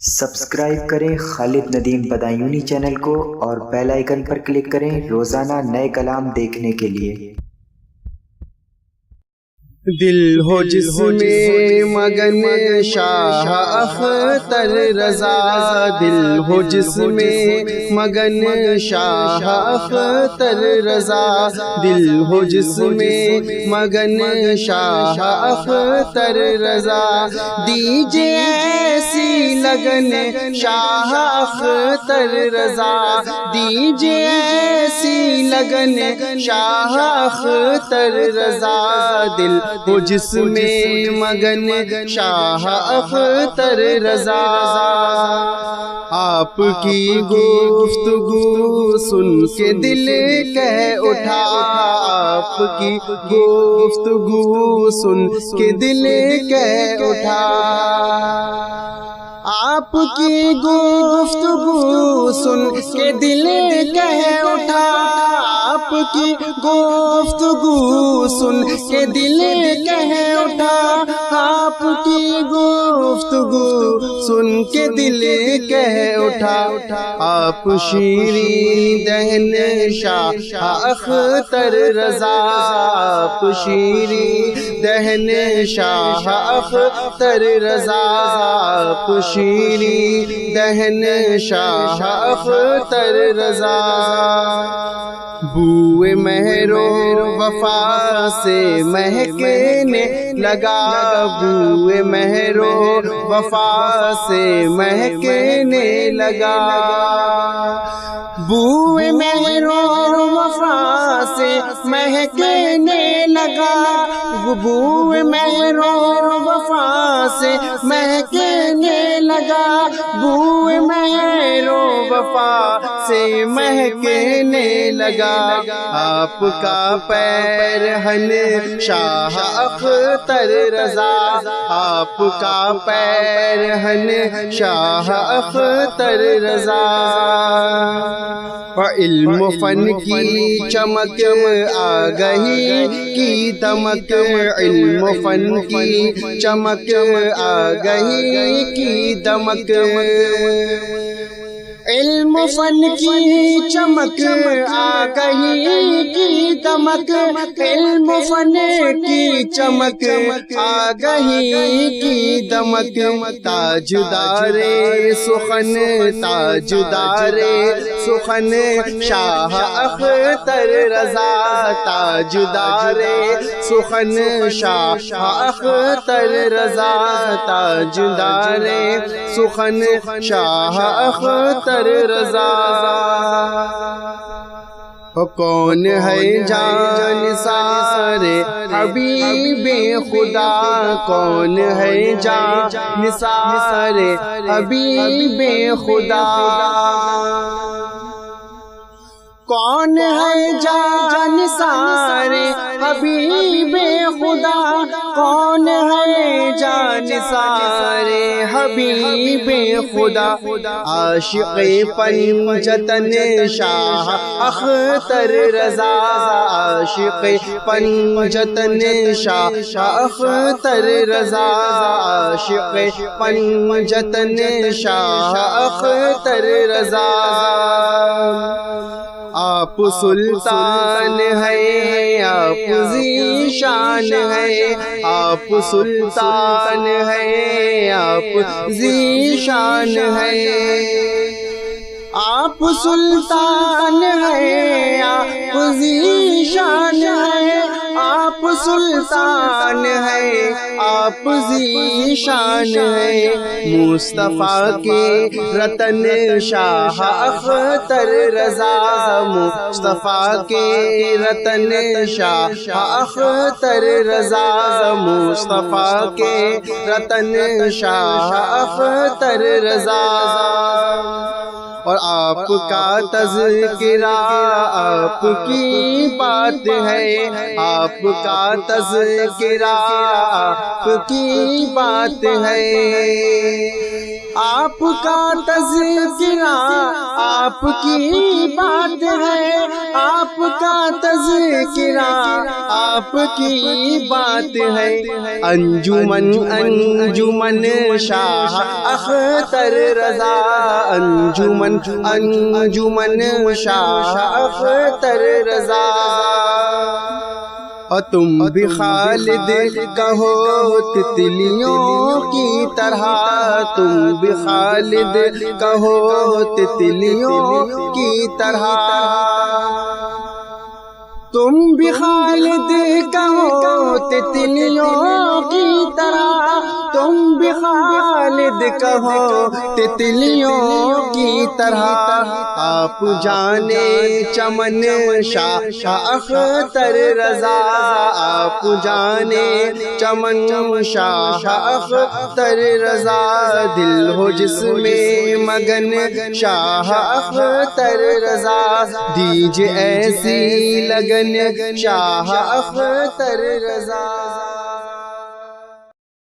Subscribe کریں خالد Nadeem Badayuni channel کو اور بیل آئیکن پر کلک کریں روزانہ نئے کلام دیکھنے کے لیے۔ دل ہو جس میں مگن شاہ اختر رضا، دل ہو جس میں مگن شاہ اختر رضا، دل ہو جس میں مگن شاہ اختر رضا، دیجئے ایسی لگن شاہ اختر رضا، دیجئے ایسی لگن شاہ اختر رضا، دل ہو جس میں مگن شاہ اختر رضا، آپ کی گفتگو سن کے دل کہہ اٹھا، آپ کی گفتگو سن کے دل کہہ اٹھا، آپ کی گفتگو سن کے دل کہہ اٹھا، آپ کی گفتگو سن کے دل کہہ اٹھا، آپ کی گفتگو سن کے دل کہہ اٹھا، آپ شیریں دہن شاہ اختر رضا، آپ شیریں دہن شاہ اختر رضا، آپ شیریں دہن شاہ اختر رضا، بوئے مہر و وفا سے مہکنے لگا، بوئے مہر و وفا سے مہکنے لگا، بوئے مہر و وفا سے مہکنے لگا، بوئے مہر و وفا سے مہکنے لگا، بوئے مہر و وفا سے مہکنے لگا، آپ کا پیرہن شاہ اختر رضا، آپ کا پیرہن شاہ اختر رضا، علم و فن کی چمک آگہی کی دمک، علم و فن کی چمک آگہی کی دمک، علم و فن کی چمک آگہی کی دمک، علم و فن کی چمک آگہی کی دمک، تاجدار سخن تاجدار سخن شاہ اختر رضا، تاجدار سخن شاہ اختر رضا، تاجدار سخن شاہ اختر رضا، کون ہے جان سارے حبیب خدا، کون ہے جان سارے حبیب خدا، کون ہے جان سارے حبیب خدا، کون ہے جان سارے حبیب خدا، عاشق پنجتن شاہ اختر رضا، عاشق پنجتن شاہ اختر رضا، عاشق پنجتن شاہ اختر رضا، آپ سلطان ہے آپ ذیشان ہے، آپ سلطان ہے آپ ذیشان ہے، آپ سلطان ہے آپ ذیشان ہے، آپ سلطان ہے آپ ذیشان ہے، مصطفیٰ کے رتن شاہ اختر رضا، مصطفیٰ کے رتن شاہ اختر رضا، مصطفیٰ کے رتن شاہ اختر رضا، اور آپ کا تذکرہ آپ کی بات ہے، آپ کا تذکرہ آپ کی بات ہے، آپ کا تذکرہ آپ کی بات ہے، آپ کا تذکرہ آپ کی بات ہے۔ انجمن انجمن شاہ اختر رضا، انجمن انجمن شاہ اختر رضا۔ اور تم بھی خالد کہو تتلیوں کی طرح، تم بھی خالد کہو تتلیوں کی طرح، تم بھی خالد کہو تتلیوں کی طرح، تم بھی خالد کہو تتلیوں کی طرح۔ آپ جانے چمن شاہ اختر رضا، آپ جانے چمن شاہ اختر رضا، دل ہو جس میں مگن شاہ اختر رضا، دیجئے ایسی لگن شاہ اختر رضا۔